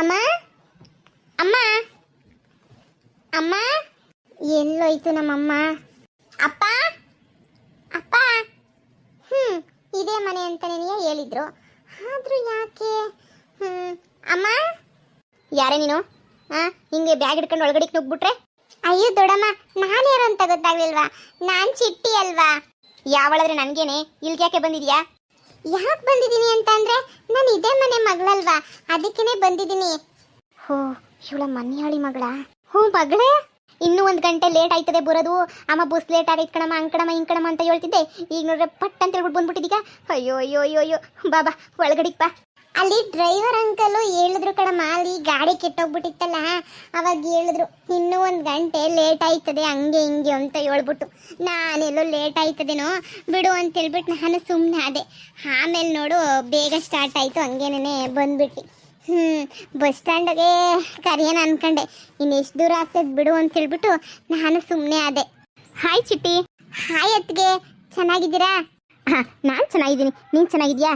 ಅಮ್ಮ ಅಮ್ಮ ಅಮ್ಮ ಎಲ್ಲೋಯ್ತು ನಮ್ಮಮ್ಮ? ಅಪ್ಪ ಅಪ್ಪ ಇದೇ ಮನೆ ಅಂತಾನೆ ಹೇಳಿದ್ರು, ಆದ್ರೂ ಯಾಕೆ? ಅಮ್ಮ, ಯಾರೇ ನೀನು? ಹಿಂಗೆ ಬ್ಯಾಗ್ ಹಿಡ್ಕೊಂಡು ಒಳಗಡೆ ನುಗ್ಬಿಟ್ರೆ? ಅಯ್ಯೋ ದೊಡಮ್ಮ, ನಾನು ಯಾರು ಅಂತ ಗೊತ್ತಾಗ್ಲಿಲ್ವಾ? ನಾನ್ ಚಿಟ್ಟಿ ಅಲ್ವಾ? ಯಾವಳಾದ್ರೆ ನನ್ಗೇನೆ, ಇಲ್ಗೆ ಯಾಕೆ ಬಂದಿದ್ಯಾ? ಯಾಕೆ ಬಂದಿದ್ದೀನಿ ಅಂತ ಅಂದ್ರೆ, ನಾನು ಇದೇ ಮನೆ ಮಗಳಲ್ವಾ, ಅದಕ್ಕೇನೆ ಬಂದಿದ್ದೀನಿ. ಹೋ, ಇವಳ ಮನೆಯಾಳಿ ಮಗಳ? ಹ್ಞೂ ಮಗಳೇ. ಇನ್ನೂ 1 ಗಂಟೆ ಲೇಟ್ ಆಯ್ತದೆ ಬರೋದು. ಅಮ್ಮ ಬಸ್ ಲೇಟ್ ಆಗೈತೆ ಕಣಮ್ಮ, ಅಂಕಣಮ್ಮ ಹಿಂಕಣಮ್ಮ ಅಂತ ಹೇಳ್ತಿದ್ದೆ. ಈಗ ನೋಡ್ರೆ ಪಟ್ ಅಂತ ಹೇಳ್ಬಿಟ್ಟು ಬಂದ್ಬಿಟ್ಟಿದೀಗ. ಅಯ್ಯೋ ಅಯ್ಯೋ ಅಯ್ಯೋ ಅಯ್ಯೋ, ಬಾಬಾ ಒಳಗಡಿಗೆ ಬಾ. ಅಲ್ಲಿ ಡ್ರೈವರ್ ಅಂಕಲ್ ಹೇಳಿದ್ರು ಕಣಮ್ಮ, ಅಲ್ಲಿ ಗಾಡಿ ಕೆಟ್ಟೋಗ್ಬಿಟ್ಟಿತ್ತಲ್ಲ, ಅವಾಗ ಹೇಳಿದ್ರು ಇನ್ನೂ 1 ಗಂಟೆ ಲೇಟ್ ಆಯ್ತದೆ ಹಂಗೆ ಹಿಂಗೆ ಅಂತ ಹೇಳ್ಬಿಟ್ಟು. ನಾನೆಲ್ಲೋ ಲೇಟ್ ಆಯ್ತದೇನೋ ಬಿಡು ಅಂತ ಹೇಳ್ಬಿಟ್ಟು ನಾನು ಸುಮ್ಮನೆ ಅದೇ. ಆಮೇಲೆ ನೋಡು ಬೇಗ ಸ್ಟಾರ್ಟ್ ಆಯಿತು, ಹಂಗೇನೇ ಬಂದ್ಬಿಟ್ಟು. ಬಸ್ ಸ್ಟ್ಯಾಂಡ್ಗೆ ಕರೆಯೋಣ ಅನ್ಕೊಂಡೆ, ಇನ್ನೆಷ್ಟು ದೂರ ಆಗ್ತದೆ ಬಿಡು ಅಂತ ಹೇಳ್ಬಿಟ್ಟು ನಾನು ಸುಮ್ಮನೆ ಅದೇ. ಹಾಯ್ ಚಿಟ್ಟಿ. ಹಾಯ್ ಅತ್ಗೆ, ಚೆನ್ನಾಗಿದ್ದೀರಾ? ನಾನು ಚೆನ್ನಾಗಿದ್ದೀನಿ, ನೀನು ಚೆನ್ನಾಗಿದ್ಯಾ?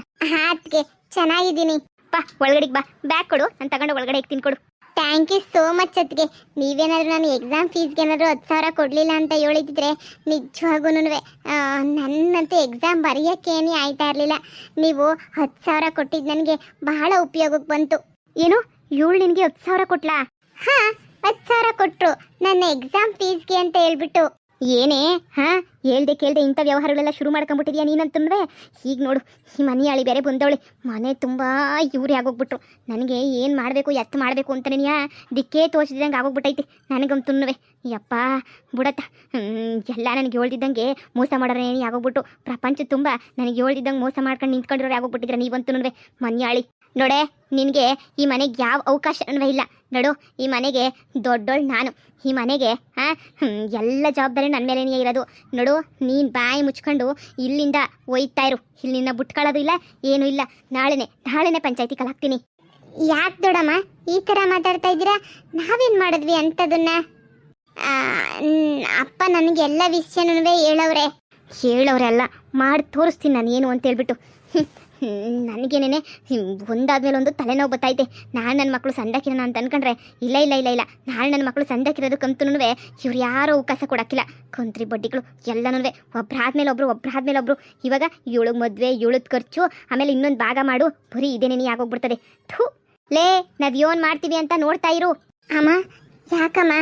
ಅತ್ಗೆ ಚೆನ್ನಾಗಿದ್ದೀನಿ. ಬಾ ಒಳಗಡೆಗೆ ಬಾ, ಬ್ಯಾಗ್ ಕೊಡು, ನಾನು ತಗೊಂಡು ಒಳಗಡೆ ಇಕ್ತೀನಿ, ಕೊಡು. ಥ್ಯಾಂಕ್ ಯು ಸೋ ಮಚ್ ಅತ್ಗೆ. ನೀವೇನಾದರೂ ನಾನು ಎಕ್ಸಾಮ್ ಫೀಸ್ಗೆ ಏನಾದರೂ 10,000 ಕೊಡಲಿಲ್ಲ ಅಂತ ಹೇಳಿದ್ರೆ ನಿಜವಾಗೂ ನನ್ನಂತೂ ಎಕ್ಸಾಮ್ ಬರೆಯೋಕ್ಕೇನೇ ಆಯ್ತಾ ಇರಲಿಲ್ಲ. ನೀವು 10,000 ಕೊಟ್ಟಿದ್ದು ನನಗೆ ಬಹಳ ಉಪಯೋಗಕ್ಕೆ ಬಂತು. ಏನು, ಇವಳು ನಿನಗೆ 10,000 ಕೊಟ್ಲಾ? ಹಾಂ, 10,000 ಕೊಟ್ಟರು ನನ್ನ ಎಕ್ಸಾಮ್ ಫೀಸ್ಗೆ ಅಂತ ಹೇಳ್ಬಿಟ್ಟು. ಏನೇ ಹೇಳ್ದೆ ಕೇಳ್ದೆ ಇಂಥ ವ್ಯವಹಾರಗಳೆಲ್ಲ ಶುರು ಮಾಡ್ಕೊಂಬಿಟ್ಟಿದ್ಯಾ ನೀನಂತಂದ್ರೆ? ಈಗ ನೋಡು, ಈ ಮನೆಯಾಳಿ ಬೇರೆ ಬಂದವಳೆ, ಮನೆ ತುಂಬ ಇವ್ರಿ ಆಗೋಗ್ಬಿಟ್ರು. ನನಗೆ ಏನು ಮಾಡಬೇಕು ಎತ್ತು ಮಾಡಬೇಕು ಅಂತಲೇ ದಿಕ್ಕೇ ತೋಚಿದಂಗೆ ಆಗೋಗ್ಬಿಟ್ಟೈತೆ ನನಗಂತುನ್ನುವೆ. ಯಪ್ಪ ಬಿಡತ್ತ, ಎಲ್ಲ ನನಗೆ ಹೇಳ್ದಿದ್ದಂಗೆ ಮೋಸ ಮಾಡೋರೇ ಆಗೋಗ್ಬಿಟ್ಟು, ಪ್ರಪಂಚ ತುಂಬ ನನಗೆ ಹೇಳ್ದಿದ್ದಂಗೆ ಮೋಸ ಮಾಡ್ಕೊಂಡು ನಿಂತ್ಕೊಂಡಿರೋರು ಆಗೋಗ್ಬಿಟ್ಟಿದ್ರೆ ನೀವಂತುನುವೆ. ಮನೆಯಾಳಿ ನೋಡೆ, ನಿನಗೆ ಈ ಮನೆಗೆ ಯಾವ ಅವಕಾಶವೂ ಇಲ್ಲ ನೋಡು. ಈ ಮನೆಗೆ ದೊಡ್ಡೋಳು ನಾನು, ಈ ಮನೆಗೆ ಎಲ್ಲ ಜವಾಬ್ದಾರಿ ನನ್ನ ಮೇಲೇನೇ ಇರೋದು ನೋಡು. ನೀನು ಬಾಯಿ ಮುಚ್ಕೊಂಡು ಇಲ್ಲಿಂದ ಒಯ್ತಾ ಇರು, ಇಲ್ಲಿಂದ ಬಿಟ್ಕೊಳ್ಳೋದು ಇಲ್ಲ, ಏನೂ ಇಲ್ಲ. ನಾಳೆನೆ ಪಂಚಾಯತಿ ಕಲಾಕ್ತೀನಿ. ಯಾಕೆ ದೊಡ್ಡಮ್ಮ ಈ ಥರ ಮಾತಾಡ್ತಾ ಇದ್ದೀರಾ? ನಾವೇನು ಮಾಡಿದ್ವಿ ಅಂಥದನ್ನ? ಅಪ್ಪ ನನಗೆ ಎಲ್ಲ ವಿಷಯನೂ ಹೇಳವ್ರೆ ಅಲ್ಲ, ಮಾಡಿ ತೋರಿಸ್ತೀನಿ ನಾನು ಏನು ಅಂತ ಹೇಳ್ಬಿಟ್ಟು. ನನಗೇನೇ ಒಂದಾದ್ಮೇಲೆ ಒಂದು ತಲೆನೋವು ಬತ್ತೈತೆ. ನಾನು ನನ್ನ ಮಕ್ಕಳು ಸಂದಾಕಿರೋಣ ಅಂತ ಅನ್ಕೊಂಡ್ರೆ ಇಲ್ಲ ಇಲ್ಲ ಇಲ್ಲ ಇಲ್ಲ, ನಾಳೆ ನನ್ನ ಮಕ್ಕಳು ಸಂದಾಕಿರೋದಕ್ಕಂತೂ ಇವ್ರು ಯಾರೋ ಅವಕಾಶ ಕೊಡೋಕ್ಕಿಲ್ಲ. ಕಂತ್ರಿ ಬಡ್ಡಿಗಳು ಎಲ್ಲನೂ ಒಬ್ಬರಾದ್ಮೇಲೆ ಒಬ್ರು. ಇವಾಗ ಇವಳಿಗೆ ಮದುವೆ, ಇವಳದ್ ಖರ್ಚು, ಆಮೇಲೆ ಇನ್ನೊಂದು ಭಾಗ ಮಾಡು, ಬರೀ ಇದೇನೇ ಆಗೋಗ್ಬಿಡ್ತದೆ. ಥೂ ಲೇ, ನಾವೇನು ಮಾಡ್ತೀವಿ ಅಂತ ನೋಡ್ತಾ ಇರು. ಅಮ್ಮ ಯಾಕಮ್ಮ,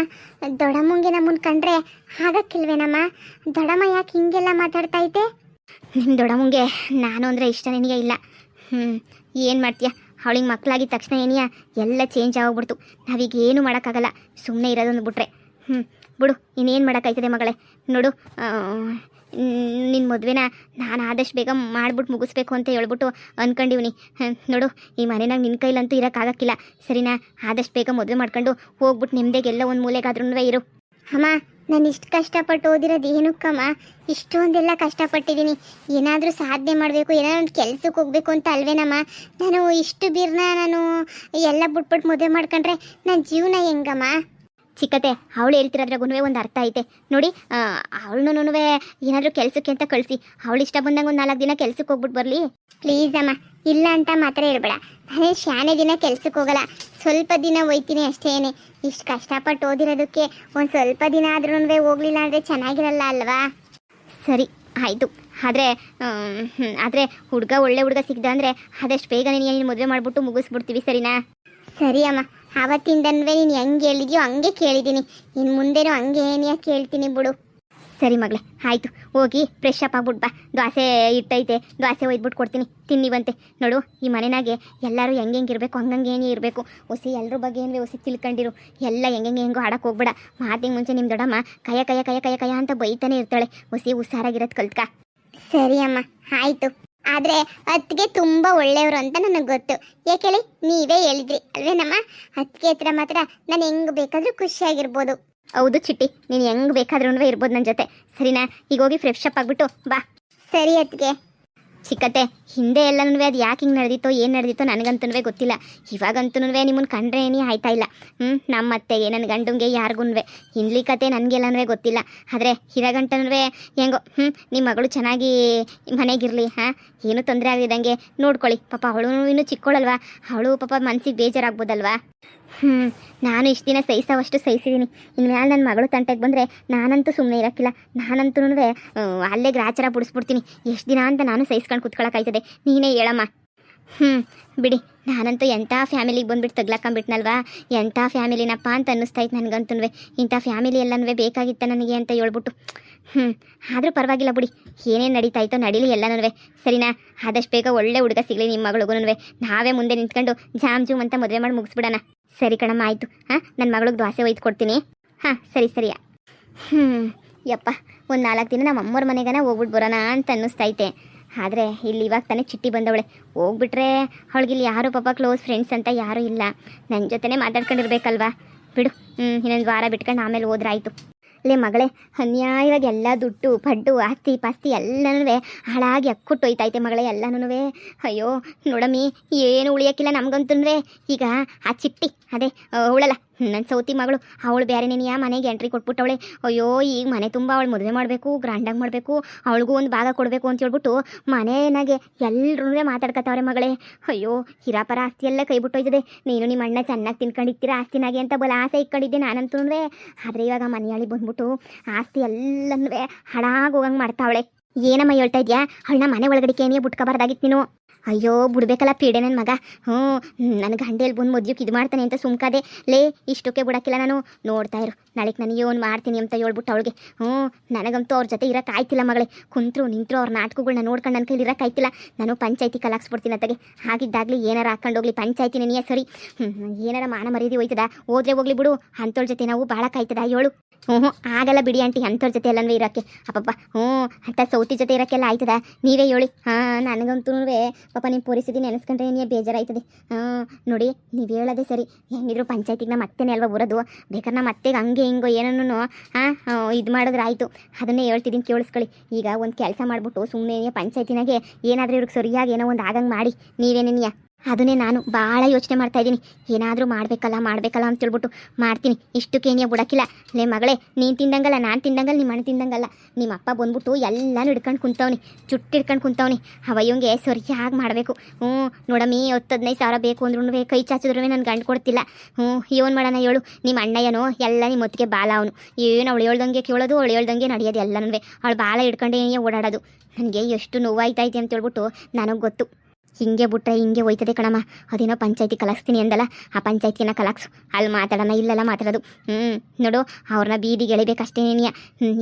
ದೊಡ್ಡಮ್ಮಂಗೆ ನಮ್ಮನ್ನು ಕಂಡ್ರೆ ಆಗಕ್ಕಿಲ್ವೇನಮ್ಮ? ದೊಡ್ಡಮ್ಮ ಯಾಕೆ ಹಿಂಗೆಲ್ಲ ಮಾತಾಡ್ತೈತೆ? ನಿಮ್ಮ ದೊಡ್ಡಮ್ಮಂಗೆ ನಾನು ಅಂದರೆ ಇಷ್ಟ ನಿನಗೆ ಇಲ್ಲ. ಏನು ಮಾಡ್ತೀಯ, ಅವಳಿಗೆ ಮಕ್ಕಳಾಗಿದ್ದ ತಕ್ಷಣ ಏನಿಯಾ ಎಲ್ಲ ಚೇಂಜ್ ಆಗೋಗ್ಬಿಡ್ತು. ನಾವೀಗ ಏನು ಮಾಡೋಕ್ಕಾಗಲ್ಲ, ಸುಮ್ಮನೆ ಇರೋದೊಂದು ಬಿಟ್ರೆ. ಬಿಡು, ಇನ್ನೇನು ಮಾಡೋಕ್ಕಾಯ್ತದೆ ಮಗಳೇ. ನೋಡು, ನಿನ್ನ ಮದುವೆನ ನಾನು ಆದಷ್ಟು ಬೇಗ ಮಾಡ್ಬಿಟ್ಟು ಮುಗಿಸ್ಬೇಕು ಅಂತ ಹೇಳ್ಬಿಟ್ಟು ಅಂದ್ಕೊಂಡಿವ್ನಿ. ನೋಡು, ಈ ಮನೆನಾಗ ನಿನ್ನ ಕೈಲಂತೂ ಇರೋಕ್ಕಾಗಕ್ಕಿಲ್ಲ, ಸರಿನಾ? ಆದಷ್ಟು ಬೇಗ ಮದುವೆ ಮಾಡ್ಕೊಂಡು ಹೋಗ್ಬಿಟ್ಟು ನಿಮ್ಮದೇಗೆ ಎಲ್ಲ ಒಂದು ಮೂಲೆಗಾದ್ರೂ ಇರು. ಅಮ್ಮ, ನಾನು ಇಷ್ಟು ಕಷ್ಟಪಟ್ಟು ಓದಿರೋದು ಏನಕ್ಕಮ್ಮ? ಇಷ್ಟೊಂದೆಲ್ಲ ಕಷ್ಟಪಟ್ಟಿದ್ದೀನಿ, ಏನಾದರೂ ಸಾಧನೆ ಮಾಡಬೇಕು, ಏನಾದ್ರು ಒಂದು ಕೆಲ್ಸಕ್ಕೆ ಹೋಗ್ಬೇಕು ಅಂತ ಅಲ್ವೇನಮ್ಮ? ನಾನು ಇಷ್ಟು ನಾನು ಎಲ್ಲ ಬಿಟ್ಬಿಟ್ಟು ಮದುವೆ ಮಾಡ್ಕೊಂಡ್ರೆ ನನ್ನ ಜೀವನ ಹೆಂಗಮ್ಮ? ಚಿಕ್ಕತೆ, ಅವಳು ಹೇಳ್ತಿರೋದ್ರಾಗೂ ಒಂದು ಅರ್ಥ ಐತೆ ನೋಡಿ. ಅವಳನ್ನೂ ಏನಾದರೂ ಕೆಲಸಕ್ಕೆ ಅಂತ ಕಳಿಸಿ, ಅವಳು ಇಷ್ಟ ಬಂದಂಗೆ ಒಂದು 4 ದಿನ ಕೆಲ್ಸಕ್ಕೆ ಹೋಗ್ಬಿಟ್ಟು ಬರಲಿ. ಪ್ಲೀಸ್ ಅಮ್ಮ, ಇಲ್ಲ ಅಂತ ಮಾತ್ರ ಹೇಳ್ಬೇಡ. ನಾನೇ ಶಾನೆ ದಿನ ಕೆಲ್ಸಕ್ಕೆ ಹೋಗಲ್ಲ, ಸ್ವಲ್ಪ ದಿನ ಹೋಯ್ತೀನಿ ಅಷ್ಟೇನೆ. ಇಷ್ಟು ಕಷ್ಟಪಟ್ಟು ಓದಿರೋದಕ್ಕೆ ಒಂದು ಸ್ವಲ್ಪ ದಿನ ಆದ್ರೂ ಹೋಗ್ಲಿಲ್ಲ ಅಂದರೆ ಚೆನ್ನಾಗಿರಲ್ಲ ಅಲ್ವಾ? ಸರಿ ಆಯಿತು, ಆದರೆ ಒಳ್ಳೆ ಹುಡುಗ ಸಿಗ್ದ ಅಂದರೆ ಆದಷ್ಟು ಬೇಗ ನೀನು ಮದುವೆ ಮಾಡಿಬಿಟ್ಟು ಮುಗಿಸ್ಬಿಡ್ತೀವಿ, ಸರಿನಾ? ಸರಿ ಅಮ್ಮ, ಆವತ್ತಿಂದನೂ ನೀನು ಹೆಂಗೆ ಹೇಳಿದ್ಯೋ ಹಂಗೆ ಕೇಳಿದ್ದೀನಿ, ಇನ್ನು ಮುಂದೆನೂ ಹಂಗೆ ಏನಿಯಾ ಕೇಳ್ತೀನಿ ಬಿಡು. ಸರಿ ಮಗಳೇ, ಆಯಿತು, ಹೋಗಿ ಫ್ರೆಶ್ ಅಪ್ ಆಗ್ಬಿಟ್ಟು ಬಾ. ದೋಸೆ ಇಟ್ಟೈತೆ, ದೋಸೆ ಒಯ್ದ್ಬಿಟ್ಟು ಕೊಡ್ತೀನಿ, ತಿನ್ನಿವಂತೆ. ನೋಡು, ಈ ಮನೆನಾಗೆ ಎಲ್ಲರೂ ಹೆಂಗೆ ಇರಬೇಕು ಹಂಗಂಗೆ ಏನೇ ಇರಬೇಕು. ಹೊಸಿ ಎಲ್ಲರ ಬಗ್ಗೆ ಏನ್ರಿ ಹೊಸಿ ತಿಳ್ಕೊಂಡಿರು. ಎಲ್ಲ ಹೆಂಗೋ ಆಡಕ್ಕೆ ಹೋಗ್ಬೇಡ. ಮಾತಿಗೆ ಮುಂಚೆ ನಿಮ್ಮ ದೊಡ್ಡಮ್ಮ ಕಯ ಅಂತ ಬೈತಾನೆ ಇರ್ತಾಳೆ. ಹೊಸಿ ಹುಷಾರಾಗಿರೋದು ಕಲ್ತ್ಕ. ಸರಿ ಅಮ್ಮ, ಆಯಿತು. ಆದರೆ ಅತ್ತಿಗೆ ತುಂಬ ಒಳ್ಳೆಯವರು ಅಂತ ನನಗೆ ಗೊತ್ತು. ಯಾಕೇಳಿ, ನೀವೇ ಹೇಳಿದ್ರಿ ಅಲ್ವೇನಮ್ಮ? ಅತ್ತಿಗೆ ಹತ್ರ ಮಾತ್ರ ನಾನು ಹೆಂಗೆ ಬೇಕಾದರೂ ಖುಷಿಯಾಗಿರ್ಬೋದು. ಹೌದು ಚಿಟ್ಟಿ, ನೀನು ಹೆಂಗೆ ಬೇಕಾದ್ರೂ ಇರ್ಬೋದು ನನ್ನ ಜೊತೆ, ಸರಿನಾ? ಈಗ ಹೋಗಿ ಫ್ರೆಶ್ ಅಪ್ ಆಗಿಬಿಟ್ಟು ಬಾ. ಸರಿ ಅತ್ತಿಗೆ. ಚಿಕ್ಕತ್ತೆ ಹಿಂದೆ ಎಲ್ಲನೂ ಅದು ಯಾಕೆ ಹಿಂಗೆ ನಡೆದಿತ್ತೋ ಏನು ನಡೆದಿತ್ತೋ ನನಗಂತೂ ಗೊತ್ತಿಲ್ಲ. ಇವಾಗಂತೂ ನಿಮ್ಮನ್ನು ಕಂಡ್ರೇನೇ ಆಯ್ತಾ ಇಲ್ಲ. ನಮ್ಮ ಅತ್ತೆಗೆ ನನ್ನ ಗಂಡಂಗೆ ಯಾರಿಗೂ ಹಿಂದ್ಲಿ ಕತೆ ನನಗೆಲ್ಲನೂ ಗೊತ್ತಿಲ್ಲ. ಆದರೆ ಇರಾಗಂಟನೂ ಹೆಂಗೋ ನಿಮ್ಮ ಮಗಳು ಚೆನ್ನಾಗಿ ಮನೆಗಿರಲಿ, ಏನೂ ತೊಂದರೆ ಆಗದಿದ್ದಂಗೆ ನೋಡ್ಕೊಳ್ಳಿ. ಪಾಪ ಅವಳು ಇನ್ನೂ ಚಿಕ್ಕೋಳಲ್ವಾ, ಅವಳು ಪಾಪ ಮನಸ್ಸಿಗೆ ಬೇಜಾರಾಗ್ಬೋದಲ್ವಾ. ನಾನು ಇಷ್ಟು ದಿನ ಸಹಿಸೋವಷ್ಟು ಸಹಿಸಿದ್ದೀನಿ. ಇನ್ಮೇಲೆ ನನ್ನ ಮಗಳು ತಂಟೆಗೆ ಬಂದರೆ ನಾನಂತೂ ಸುಮ್ಮನೆ ಇರೋಕ್ಕಿಲ್ಲ. ನಾನಂತೂ ಅಲ್ಲೇ ಗ್ರಾಚಾರ ಬಿಡಿಸ್ಬಿಡ್ತೀನಿ. ಎಷ್ಟು ದಿನ ಅಂತ ನಾನು ಸಹಿಸ್ಕೊಂಡು ಕುತ್ಕೊಳ್ಳೋಕ್ಕಾಯ್ತದೆ, ನೀನೇ ಹೇಳಮ್ಮ. ಬಿಡಿ, ನಾನಂತೂ ಎಂಥ ಫ್ಯಾಮಿಲಿಗೆ ಬಂದುಬಿಟ್ಟು ತಗ್ಲಾಕೊಂಬಿಟ್ನಲ್ವಾ, ಎಂಥ ಫ್ಯಾಮಿಲಿನಪ್ಪ ಅಂತ ಅನ್ನಿಸ್ತಾಯಿತ್ತು ನನಗಂತೂ. ಇಂಥ ಫ್ಯಾಮಿಲಿ ಎಲ್ಲನೂ ಬೇಕಾಗಿತ್ತ ನನಗೆ ಅಂತ ಹೇಳ್ಬಿಟ್ಟು. ಆದರೂ ಪರವಾಗಿಲ್ಲ ಬಿಡಿ, ಏನೇನು ನಡೀತಾಯಿತೋ ನಡೀಲಿ ಎಲ್ಲನೂ, ಸರಿನಾ. ಆದಷ್ಟು ಬೇಗ ಒಳ್ಳೆ ಹುಡುಗ ಸಿಗಲಿ ನಿಮ್ಮ ಮಗಳಿಗೂ. ನಾವೇ ಮುಂದೆ ನಿಂತ್ಕೊಂಡು ಜಾಮ್ ಅಂತ ಮದುವೆ ಮಾಡಿ ಮುಗಿಸ್ಬಿಡೋಣ. ಸರಿ ಕಣಮ್ಮ, ಆಯಿತು. ನನ್ನ ಮಗಳಿಗೆ ದೋಸೆ ಒಯ್ದು ಕೊಡ್ತೀನಿ. ಸರಿ ಸರಿಯಾ. ಯಪ್ಪ, ಒಂದು 4 ದಿನ ನಮ್ಮ ಅಮ್ಮವ್ರ ಮನೆಗನ ಹೋಗ್ಬಿಟ್ಟು ಬರೋಣ ಅಂತ ಅನ್ನಿಸ್ತೈತೆ. ಆದರೆ ಇಲ್ಲಿ ಇವಾಗ ತಾನೇ ಚಿಟ್ಟಿ ಬಂದವಳೆ, ಹೋಗ್ಬಿಟ್ರೆ ಅವಳಿಗಿಲ್ಲಿ ಯಾರು ಪಾಪ ಕ್ಲೋಸ್ ಫ್ರೆಂಡ್ಸ್ ಅಂತ ಯಾರೂ ಇಲ್ಲ. ನನ್ನ ಜೊತೆನೇ ಮಾತಾಡ್ಕೊಂಡಿರ್ಬೇಕಲ್ವಾ. ಬಿಡು, ಇನ್ನೊಂದು ವಾರ ಬಿಟ್ಕೊಂಡು ಆಮೇಲೆ ಹೋದ್ರಾಯ್ತು. ಲೇ ಮಗಳೇ, ಅನ್ಯಾಯವಾಗಿ ಎಲ್ಲ ದುಡ್ಡು ಪಡ್ಡು ಆಸ್ತಿ ಪಾಸ್ತಿ ಎಲ್ಲನೂ ಹಾಳಾಗಿ ಅಕ್ಕುಟ್ಟೋಯ್ತೈತೆ ಮಗಳೇ ಎಲ್ಲನೂ. ಅಯ್ಯೋ ನೋಡಮ್ಮಿ, ಏನು ಉಳಿಯೋಕ್ಕಿಲ್ಲ ನಮಗಂತೂ. ಈಗ ಆ ಚಿಟ್ಟಿ ಅದೇ ಅವಳಲ್ಲ ನನ್ನ ಸೌತಿ ಮಗಳು, ಅವಳು ಬೇರೆನೇನಿಯ ಮನೆಗೆ ಎಂಟ್ರಿ ಕೊಟ್ಬಿಟ್ಟವಳೆ. ಅಯ್ಯೋ ಈಗ ಮನೆ ತುಂಬ ಅವಳು ಮದುವೆ ಮಾಡಬೇಕು, ಗ್ರ್ಯಾಂಡಾಗಿ ಮಾಡಬೇಕು, ಅವಳಿಗೂ ಒಂದು ಭಾಗ ಕೊಡಬೇಕು ಅಂತ ಹೇಳ್ಬಿಟ್ಟು ಮನೆಯಾಗೆ ಎಲ್ಲರೂ ಮಾತಾಡ್ಕೊತಾವ್ರೆ ಮಗಳೇ. ಅಯ್ಯೋ ಹಿರಾಪರ ಆಸ್ತಿ ಎಲ್ಲ ಕೈ ಬಿಟ್ಟೋಯ್ತದೆ. ನೀನು ನಿಮ್ಮ ಅಣ್ಣ ಚೆನ್ನಾಗಿ ತಿನ್ಕೊಂಡಿರ್ತೀರ ಆಸ್ತಿನಾಗೆ ಅಂತ ಬಲ ಆಸೆ ಇಟ್ಕೊಂಡಿದ್ದೆ ನಾನಂತೂ. ಆದರೆ ಇವಾಗ ಮನೆಯಾಳಿ ಬಂದ್ಬಿಟ್ಟು ಆಸ್ತಿ ಎಲ್ಲನೂ ಹಾಳಾಗಿ ಹೋಗಂಗೆ ಮಾಡ್ತಾವಳೆ. ಏನಮ್ಮ ಹೇಳ್ತಾ ಇದೆಯಾ? ಅವಳನ್ನ ಮನೆ ಒಳಗಡೆ ಕೇಣಿಯ ಬಿಟ್ಕೊಬಾರ್ದಾಗಿತ್ತು ನೀನು. ಅಯ್ಯೋ ಬಿಡ್ಬೇಕಲ್ಲ ಪೀಡೆ ನನ್ನ ಮಗ. ನನ್ನ ಗಂಡೇಲಿ ಬಂದು ಮದ್ಯಕ್ಕೆ ಇದು ಮಾಡ್ತಾನೆ ಅಂತ ಸುಮ್ಕಾದೆ. ಲೇ ಇಷ್ಟಕ್ಕೆ ಬಿಡೋಕ್ಕಿಲ್ಲ ನಾನು. ನೋಡ್ತಾ ಇರು, ನಾಳೆಗೆ ನನಗೆ ಏನು ಮಾಡ್ತೀನಿ ಅಂತ ಹೇಳ್ಬಿಟ್ಟು ಅವಳಿಗೆ. ನನಗಂತೂ ಅವ್ರ ಜೊತೆ ಇರೋಕ್ಕಾಯ್ತಿಲ್ಲ ಮಗಳೇ. ಕುಂತರು ನಿಂತರು ಅವ್ರ ನಾಟಕಗಳನ್ನ ನೋಡ್ಕೊಂಡು ನನ್ನ ಕೈಲಿ ಇರೋಕ್ಕಾಯ್ತಿಲ್ಲ. ನಾನು ಪಂಚಾಯತಿ ಕಲಾಕ್ಸ್ಬಿಡ್ತೀನಿ ಅತ್ತಗೆ. ಹಾಗಿದ್ದಾಗಲಿ ಏನಾರ ಹಾಕೊಂಡೋಗ್ಲಿ ಪಂಚಾಯತಿನೇ ನೀ ಸರಿ. ಏನಾರ ಮಾನ ಮರ್ಯಾದೆ ಹೋಯ್ತದ, ಹೋದ್ರೆ ಹೋಗ್ಲಿ ಬಿಡು. ಅಂಥವ್ರ ಜೊತೆ ನಾವು ಬಾಳಕ್ಕಾಯ್ತದ ಹೇಳು? ಆಗಲ್ಲ ಬಿಡಿ ಆಂಟಿ, ಅಂಥವ್ರ ಜೊತೆ ಎಲ್ಲನೂ ಇರೋಕ್ಕೆ. ಅಪ್ಪಪ್ಪ ಅಂಥ ಸೌತಿ ಜೊತೆ ಇರೋಕ್ಕೆಲ್ಲ ಆಯ್ತದ? ನೀವೇ ಹೇಳಿ. ನನಗಂತೂ ಪಾಪ ನಿಮ್ಮ ಪರಿಸ್ಥಿತಿ ನೆನೆಸ್ಕೊಂಡ್ರೆ ನೀವೇ ಬೇಜಾರಾಯ್ತದೆ. ನೋಡಿ, ನೀವು ಹೇಳೋದೇ ಸರಿ. ಹೆಂಗಿದ್ರು ಪಂಚಾಯತಿಗೆ ನಮ್ಮ ಅತ್ತೆನೇ ಅಲ್ವಾ ಬರೋದು. ಬೇಕಾದ್ರೆ ನಮ್ಮ ಅತ್ತೆಗೆ ಹಂಗೆ ಹಿಂಗೋ ಏನೂ ಇದು ಮಾಡಿದ್ರೆ ಆಯಿತು. ಅದನ್ನೇ ಹೇಳ್ತಿದ್ದೀನಿ ಕೇಳಿಸ್ಕೊಳ್ಳಿ. ಈಗ ಒಂದು ಕೆಲಸ ಮಾಡಿಬಿಟ್ಟು ಸುಮ್ಮನೆ ಪಂಚಾಯತಿನಾಗೆ ಏನಾದರೂ ಇವ್ರಿಗೆ ಸರಿಯಾಗಿ ಏನೋ ಒಂದು ಆಗಂಗೆ ಮಾಡಿ ನೀವೇನೇನಿಯ. ಅದನ್ನೇ ನಾನು ಭಾಳ ಯೋಚನೆ ಮಾಡ್ತಾಯಿದ್ದೀನಿ. ಏನಾದರೂ ಮಾಡಬೇಕಲ್ಲ ಅಂತೇಳ್ಬಿಟ್ಟು ಮಾಡ್ತೀನಿ. ಇಷ್ಟಕ್ಕೇನಿಯ ಬಿಡೋಕ್ಕಿಲ್ಲ. ಲೇ ಮಗಳೇ, ನೀನು ತಿಂದಂಗಲ್ಲ, ನಾನು ತಿಂದಂಗಲ್ಲ, ನಿಮ್ಮ ಅಣ್ಣ ತಿಂದಂಗಲ್ಲ. ನಿಮ್ಮ ಅಪ್ಪ ಬಂದ್ಬಿಟ್ಟು ಎಲ್ಲನೂ ಹಿಡ್ಕೊಂಡು ಕುಂತವನಿ, ಜುಟ್ಟು ಹಿಡ್ಕೊಂಡು ಕುಂತವನಿ. ಅವಯ್ಯಂಗೆ ಸರಿಯಾಗಿ ಮಾಡಬೇಕು. ನೋಡಮ್ಮಿ, 10-15 ಸಾವಿರ ಬೇಕು ಅಂದ್ರೂ ಕೈ ಚಾಚಿದ್ರೂ ನಾನು ಗಂಡು ಕೊಡ್ತಿಲ್ಲ. ಏನು ಮಾಡೋಣ ಹೇಳು? ನಿಮ್ಮ ಅಣ್ಣಯ್ಯನೋ ಎಲ್ಲ ನಿಮ್ಮ ಹೊತ್ತಿಗೆ ಬಾಲ ಅವನು. ಏನು ಅವಳು ಹೇಳ್ದಂಗೆ ಕೇಳೋದು, ಅವಳು ಹೇಳ್ದಂಗೆ ನಡೆಯೋದು ಎಲ್ಲನೂ. ಅವಳು ಬಾಲ ಹಿಡ್ಕೊಂಡೇ ಓಡಾಡೋದು. ನನಗೆ ಎಷ್ಟು ನೋವಾಯ್ತೈತೆ ಅಂತ ಹೇಳ್ಬಿಟ್ಟು ನನಗೆ ಗೊತ್ತು. ಹಿಂಗೆ ಬಿಟ್ರೆ ಹಿಂಗೆ ಹೋಯ್ತದೆ ಕಣಮ್ಮ. ಅದೇನೋ ಪಂಚಾಯತಿ ಕಲಾಕ್ಸ್ತೀನಿ ಅಂದಲ್ಲ, ಆ ಪಂಚಾಯತಿನ ಕಲಾಕ್ಸು. ಅಲ್ಲಿ ಮಾತಾಡೋಣ, ಇಲ್ಲೆಲ್ಲ ಮಾತಾಡೋದು. ನೋಡು, ಅವ್ರನ್ನ ಬೀದಿಗೆ ಎಳಿಬೇಕಷ್ಟೇನೇನಿಯ.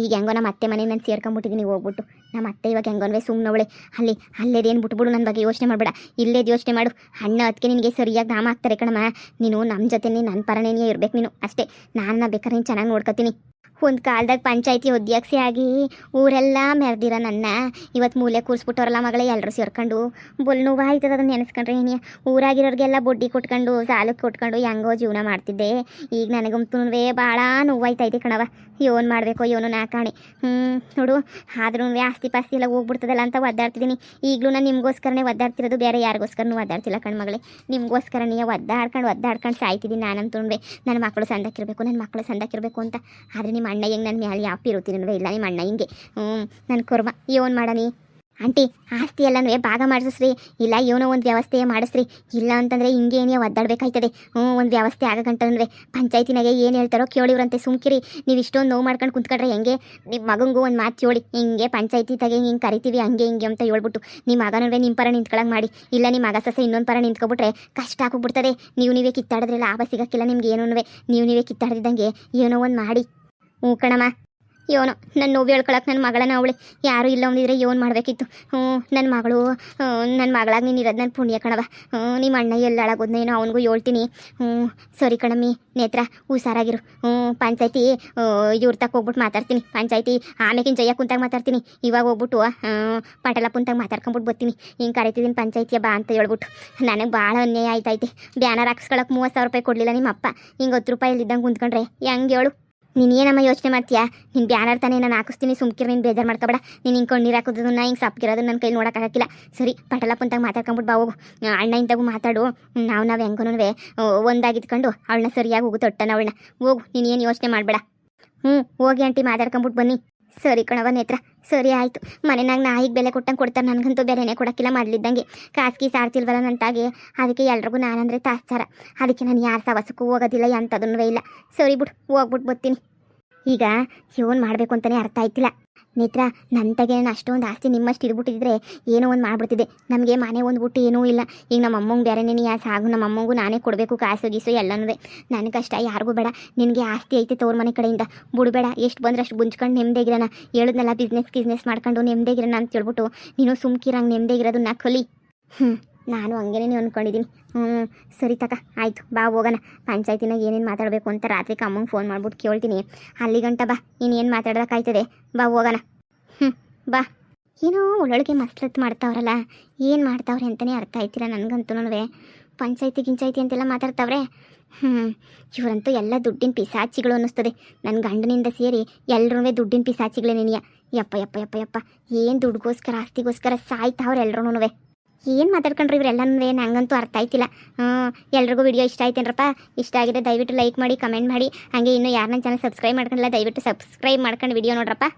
ಈಗ ಹೆಂಗೋ ನಮ್ಮ ಅತ್ತೆ ಮನೆ ನಾನು ಸೇರ್ಕೊಂಬಿಟ್ಟಿದ್ದೀನಿ ಹೋಗ್ಬಿಟ್ಟು. ನಮ್ಮ ಅತ್ತೆ ಇವಾಗ ಹೆಂಗೋನ್ವೇ ಸುಮ್ಮನವಳೆ. ಅಲ್ಲೇದೇನು ಬಿಟ್ಬಿಡು, ನನ್ನ ಬಗ್ಗೆ ಯೋಚನೆ ಮಾಡಬೇಡ. ಇಲ್ಲೇದು ಯೋಚನೆ ಮಾಡು. ಅಣ್ಣ ಅದಕ್ಕೆ ನಿನಗೆ ಸರಿಯಾಗಿ ನಾಮ ಹಾಕ್ತಾರೆ ಕಣಮ್ಮ. ನೀನು ನಮ್ಮ ಜೊತೆನೇ ನನ್ನ ಪರನೇನೇ ಇರ್ಬೇಕು ನೀನು ಅಷ್ಟೇ. ನಾನು ಬೇಕಾದ್ರೆ ನೀನು ಚೆನ್ನಾಗಿ ನೋಡ್ಕೊತೀನಿ. ಒಂದು ಕಾಲದಾಗ ಪಂಚಾಯತಿ ಅಧ್ಯಕ್ಷೆ ಆಗಿ ಊರೆಲ್ಲ ಮೆರೆದಿರ ನನ್ನ ಇವತ್ತು ಮೂಲೆ ಕೂರಿಸ್ಬಿಟ್ಟವ್ರಲ್ಲ ಮಗಳೇ ಎಲ್ಲರೂ ಸೇರ್ಕೊಂಡು. ಬೊಲ್ ನೋವಾಯ್ತದ ಅದನ್ನು ನೆನೆಸ್ಕೊಂಡ್ರೆ. ಏನೇ ಊರಾಗಿರೋರಿಗೆಲ್ಲ ಬಡ್ಡಿ ಕೊಟ್ಕೊಂಡು ಸಾಲಕ್ಕೆ ಕೊಟ್ಕೊಂಡು ಹೆಂಗೋ ಜೀವನ ಮಾಡ್ತಿದ್ದೆ. ಈಗ ನನಗಂತೂ ಭಾಳ ನೋವಾಯ್ತೈತೆ ಕಣವ. ಏನು ಮಾಡಬೇಕೋ ಇವನು ನಾಕಾಣೆ. ನೋಡು, ಆದ್ರೂ ಆಸ್ತಿ ಪಾಸ್ತಿ ಎಲ್ಲ ಹೋಗ್ಬಿಡ್ತದಲ್ಲ ಅಂತ ಒದ್ದಾಡ್ತಿದ್ದೀನಿ. ಈಗಲೂ ನಾನು ನಿಮಗೋಸ್ಕರನೇ ಒದ್ದಾಡ್ತಿರೋದು, ಬೇರೆ ಯಾರಿಗೋಸ್ಕರನೂ ಒದ್ದಾಡ್ತಿಲ್ಲ ಕಣ್ಮಗಳೇ. ನಿಮಗೋಸ್ಕರನೇ ಒದ್ದಾಡ್ಕೊಂಡು ಸಾಯ್ತಿದ್ದೀನಿ ನಾನಂತೂ. ನನ್ನ ಮಕ್ಕಳು ಸಂದಕ್ಕಿರಬೇಕು ಅಂತ. ಆದರೆ ನಿಮ್ಮ ಅಣ್ಣ ಹೆಂಗೆ ನನ್ನ ಮ್ಯಾಲೆ ಯಾಪಿ ಇರುತ್ತೀನಲ್ವೇ? ಇಲ್ಲ, ನಿಮ್ಮ ಅಣ್ಣ ಹಿಂಗೆ. ನನ್ನ ಕೊರ್ಮ ಏನು ಮಾಡನಿ ಆಂಟಿ? ಆಸ್ತಿ ಎಲ್ಲನೂ ಭಾಗ ಮಾಡಿಸ್ರಿ, ಇಲ್ಲ ಏನೋ ಒಂದು ವ್ಯವಸ್ಥೆ ಮಾಡಿಸ್ರಿ. ಇಲ್ಲ ಅಂತಂದರೆ ಹಿಂಗೆ ಏನೇ ಒದ್ದಾಡಬೇಕಾಯ್ತದೆ. ಒಂದು ವ್ಯವಸ್ಥೆ ಆಗಂಟನ್ವೇ ಪಂಚಾಯತಿನಾಗೆ ಏನು ಹೇಳ್ತಾರೋ ಕೇಳಿವ್ರಂತೆ. ಸುಮ್ಕಿರಿ, ನೀವು ಇಷ್ಟೊಂದು ನೋವು ಮಾಡ್ಕೊಂಡು ಕುಂತ್ಕೊಂಡ್ರೆ ಹೆಂಗೆ? ನಿಮ್ಮ ಮಗಂಗೂ ಒಂದು ಮಾತು ಹೇಳಿ, ಹಿಂಗೆ ಪಂಚಾಯತಿ ತಾಗೆ ಹಿಂಗೆ ಕರಿತೀವಿ ಹಂಗೆ ಹಿಂಗೆ ಅಂತ ಹೇಳ್ಬಿಟ್ಟು ನಿಮ್ಮ ಮಗನವೇ ನಿಮ್ಮ ಪರ ನಿಂತ್ಕೊಳಂಗೆ ಮಾಡಿ. ಇಲ್ಲ ನಿಮ್ಮ ಮಗ ಸಸ ಇನ್ನೊಂದು ಪರ ನಿಂತ್ಕೊಬಿಟ್ರೆ ಕಷ್ಟ ಆಗೋಗ್ಬಿಡ್ತದೆ. ನೀವೇ ಕಿತ್ತಾಡಿದ್ರೆ ಲಾಭ ಸಿಗೋಕ್ಕಿಲ್ಲ ನಿಮ್ಗೆ. ಏನೂ ನೀವೇ ಕಿತ್ತಾಡ್ದಿದ್ದಂಗೆ ಏನೋ ಒಂದು ಮಾಡಿ. ಕಣಮ್ಮ, ಇವನು ನನ್ನ ನೋವು ಹೇಳ್ಕೊಳಕ್ಕೆ ನನ್ನ ಮಗಳನ್ನ ಅವಳೆ ಯಾರೂ ಇಲ್ಲ ಅಂದಿದ್ರೆ ಏನು ಮಾಡಬೇಕಿತ್ತು. ನನ್ನ ಮಗಳಾಗಿ ನೀನು ಇರೋದು ನನ್ನ ಪುಣ್ಯ ಕಣವ. ನಿಮ್ಮ ಅಣ್ಣ ಎಲ್ಲ ಅಳಗೋದ್ನೇನೋ ಅವನಿಗೂ ಹೇಳ್ತೀನಿ. ಸರಿ ಕಣಮ್ಮಿ, ನೇತ್ರ ಹುಷಾರಾಗಿರು. ಪಂಚಾಯತಿ ಇವ್ರ ತಕ್ಕ ಹೋಗ್ಬಿಟ್ಟು ಮಾತಾಡ್ತೀನಿ. ಪಂಚಾಯತಿ ಆಮೇಕಿನ ಜಯ್ಯ ಕುಂತಾಗ ಮಾತಾಡ್ತೀನಿ. ಇವಾಗ ಹೋಗ್ಬಿಟ್ಟು ಪಟಲ ಕುಂತಾಗ ಮಾತಾಡ್ಕೊಂಬಿಟ್ಟು ಬರ್ತೀನಿ. ಹಿಂಗೆ ಕರಿತಿದ್ದೀನಿ ಪಂಚಾಯತಿಯ ಬಾ ಅಂತ ಹೇಳ್ಬಿಟ್ಟು. ನನಗೆ ಭಾಳ ಅನ್ಯಾಯ ಆಯ್ತೈತೆ. ಬ್ಯಾನರ್ ಹಾಕ್ಸ್ಕೊಳಕ್ಕೆ 30,000 ರೂಪಾಯಿ ಕೊಡಲಿಲ್ಲ ನಿಮ್ಮ ಅಪ್ಪ. ಹಿಂಗೆ 10 ರೂಪಾಯಲ್ಲಿ ಇದ್ದಂಗೆ ಕುಂತ್ಕೊಂಡ್ರೆ ಹೆಂಗೆ ಹೇಳು? ನೀನು ಏನಮ್ಮ ಯೋಚನೆ ಮಾಡ್ತೀಯಾ? ನೀನು ಬ್ಯಾನರ್ ತಾನೇ ನಾನು ಹಾಕಿಸ್ತೀನಿ, ಸುಮ್ಕಿರು, ನೀನು ಬೇಜಾರು ಮಾಡ್ಕೊಬೇಡ. ನೀನು ಹಿಂಗೆ ಕಣ್ಣೀರು ಹಾಕೋದನ್ನ ಹಿಂಗೆ ಸಪ್ಕಿರೋದು ನನ್ನ ಕೈಲಿ ನೋಡೋಕ್ಕಾಗಿಲ್ಲ. ಸರಿ, ಪಟಲಪ್ಪಂತಾಗ ಮಾತಾಡ್ಕೊಂಬಿಟ್ಟು ಬಾ ಹೋಗು. ಅಣ್ಣ ಇಂತಾಗೂ ಮಾತಾಡು. ನಾವು ಹೆಂಗೂ ಒಂದಾಗಿದ್ಕೊಂಡು ಅವಳನ್ನ ಸರಿಯಾಗಿ ಹೋಗು ತೊಟ್ಟನ ಅವಳನ್ನ. ಹೋಗು, ನೀನು ಏನು ಯೋಚನೆ ಮಾಡಬೇಡ. ಹೋಗಿ ಆಂಟಿ ಮಾತಾಡ್ಕೊಂಬಿಟ್ಟು ಬನ್ನಿ. ಸರಿ ಕಣವ ನೇತ್ರ, ಸರಿ ಆಯಿತು. ಮನೆನಾಗ ನಾಯಿಗೆ ಬೆಲೆ ಕೊಟ್ಟಂಗೆ ಕೊಡ್ತಾರೆ, ನನಗಂತೂ ಬೆಲೆನೇ ಕೊಡೋಕ್ಕಿಲ್ಲ ಮೊದಲಿದ್ದಂಗೆ. ಕಾಸಿಗೆ ಸಾರ್ತಿಲ್ವಲ್ಲ ನಂತಾಗೆ, ಅದಕ್ಕೆ ಎಲ್ರಿಗೂ ನಾನಂದರೆ ತಾಸ್ತಾರ. ಅದಕ್ಕೆ ನಾನು ಯಾರು ಸವಸಕ್ಕೂ ಹೋಗೋದಿಲ್ಲ, ಎಂಥದನ್ನೂ ಇಲ್ಲ. ಸರಿ ಬಿಡು, ಹೋಗ್ಬಿಟ್ಟು ಬರ್ತೀನಿ. ಈಗ ಏನು ಮಾಡಬೇಕು ಅಂತಲೇ ಅರ್ಥ ಆಯ್ತಿಲ್ಲ ನೇತ್ರ. ನಂತಾಗೆ ನಾನು ಅಷ್ಟೊಂದು ಆಸ್ತಿ ನಿಮ್ಮಷ್ಟು ಇದ್ಬಿಟ್ಟಿದ್ರೆ ಏನೋ ಒಂದು ಮಾಡ್ಬಿಡ್ತಿದ್ದೆ. ನಮಗೆ ಮನೆ ಒಂದು ಬಿಟ್ಟು ಏನೂ ಇಲ್ಲ. ಈಗ ನಮ್ಮ ಅಮ್ಮಂಗೆ ಬೇರೆನೇ ಸಾಗು, ನಮ್ಮ ಅಮ್ಮಂಗೂ ನಾನೇ ಕೊಡಬೇಕು ಕಾಸು ಗೀಸು ಎಲ್ಲನೂ. ನನಗಷ್ಟ ಯಾರಿಗೂ ಬೇಡ. ನಿನಗೆ ಆಸ್ತಿ ಐತೆ ತೋರ್ ಮನೆ ಕಡೆಯಿಂದ, ಬಿಡಬೇಡ. ಎಷ್ಟು ಬಂದ್ರೆ ಅಷ್ಟು ಗುಂಜ್ಕೊಂಡು ನೆಮ್ಮದಿಗಿರೋಣ. ಹೇಳಿದ್ನೆಲ್ಲ ಬಿಸ್ನೆಸ್ ಮಾಡ್ಕೊಂಡು ನೆಮ್ಮದಿಗಿರೋಣ ಅಂತ ಹೇಳ್ಬಿಟ್ಟು ನೀನು ಸುಮ್ಕಿರಂಗೆ ನೆಮ್ಮದಿಗಿರೋದನ್ನ ಕಲಿ. ನಾನು ಹಂಗೇನೇ ಅಂದ್ಕೊಂಡಿದ್ದೀನಿ. ಸರಿ ತಕ, ಆಯಿತು, ಬಾ ಹೋಗೋಣ. ಪಂಚಾಯತಿನಾಗ ಏನೇನು ಮಾತಾಡಬೇಕು ಅಂತ ರಾತ್ರಿಗೆ ಅಮ್ಮಂಗೆ ಫೋನ್ ಮಾಡ್ಬಿಟ್ಟು ಕೇಳ್ತೀನಿ. ಅಲ್ಲಿ ಗಂಟ ಬಾ, ಇನ್ನೇನು ಮಾತಾಡೋಕ್ಕಾಯ್ತದೆ, ಬಾ ಹೋಗೋಣ. ಬಾ. ಏನೋ ಒಳ್ಳೊಳಗೆ ಮಸ್ಲತ್ ಮಾಡ್ತಾವ್ರಲ್ಲ, ಏನು ಮಾಡ್ತಾವ್ರೆ ಅಂತಲೇ ಅರ್ಥ ಆಯ್ತಿಲ್ಲ ನನಗಂತೂ. ಪಂಚಾಯತಿ ಅಂತೆಲ್ಲ ಮಾತಾಡ್ತಾವ್ರೆ. ಇವರಂತೂ ಎಲ್ಲ ದುಡ್ಡಿನ ಪಿಸಾಚಿಗಳು ಅನ್ನಿಸ್ತದೆ. ನನ್ನ ಗಂಡನಿಂದ ಸೇರಿ ಎಲ್ಲರೂ ದುಡ್ಡಿನ ಪಿಸಾಚಿಗಳೇ ನೆನೆಯ. ಯಪ್ಪ ಯಪ್ಪ ಯಪ್ಪ ಯಪ್ಪ, ಏನು ದುಡ್ಗೋಸ್ಕರ ಆಸ್ತಿಗೋಸ್ಕರ ಸಾಯ್ತಾವ್ರೆ ಎಲ್ರೂ. ಏನು ಮಾತಾಡ್ಕೊಂಡ್ರಿ ಇವರೆಲ್ಲನೂ, ನಂಗಂತೂ ಅರ್ಥ ಆಯ್ತಿಲ್ಲ. ಎಲ್ರಿಗೂ ವಿಡಿಯೋ ಇಷ್ಟ ಆಯ್ತೇನ್ರಪ್ಪ? ಇಷ್ಟ ಆಗಿದೆ ದಯವಿಟ್ಟು ಲೈಕ್ ಮಾಡಿ, ಕಮೆಂಟ್ ಮಾಡಿ. ಹಾಗೆ ಇನ್ನೂ ಯಾರು ನನ್ನ ಚಾನಲ್ ಸಬ್ಸ್ಕ್ರೈಬ್ ಮಾಡ್ಕೊಂಡಿಲ್ಲ ದಯವಿಟ್ಟು ಸಬ್ಸ್ಕ್ರೈಬ್ ಮಾಡ್ಕೊಂಡು ವಿಡಿಯೋ ನೋಡ್ರಪ್ಪ.